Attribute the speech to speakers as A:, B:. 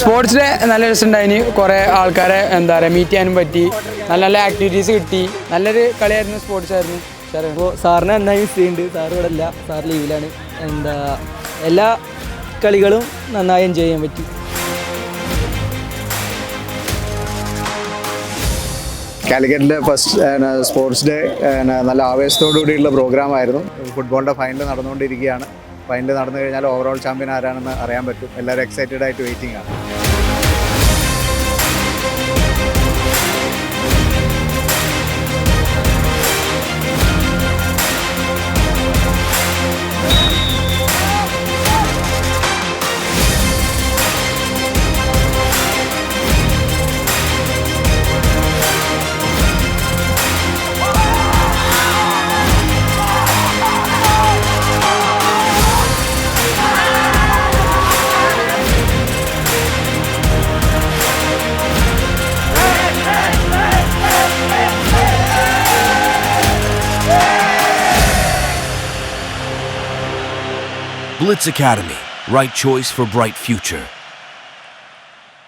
A: Sports day നല്ല രസമുണ്ടായിന്. കുറേ ആൾക്കാരെ എന്താ പറയുക മീറ്റ് ചെയ്യാനും പറ്റി. നല്ല നല്ല ആക്ടിവിറ്റീസ് കിട്ടി. നല്ലൊരു കളിയായിരുന്നു, സ്പോർട്സ് ആയിരുന്നു.
B: അപ്പോൾ സാറിനെ നന്നായി മിസ് ചെയ്യുന്നുണ്ട്. സാർ ഇവിടെ അല്ല, സാർ ലീവിലാണ്. എല്ലാ കളികളും നന്നായി എൻജോയ് ചെയ്യാൻ പറ്റി.
C: കാലിക്കറ്റിലെ ഫസ്റ്റ് സ്പോർട്സ് ഡേ നല്ല ആവേശത്തോടു കൂടിയുള്ള പ്രോഗ്രാമായിരുന്നു. ഫുട്ബോളിൻ്റെ ഫൈനൽ നടന്നുകൊണ്ടിരിക്കുകയാണ്. ഫൈനൽ നടന്നു കഴിഞ്ഞാൽ ഓവറോൾ ചാമ്പ്യൻ ആരാണെന്ന് അറിയാൻ പറ്റും. എല്ലാവരും എക്സൈറ്റഡ് ആയിട്ട് വെയിറ്റിംഗ് ആണ്.
D: Blitz Academy, right choice for bright future.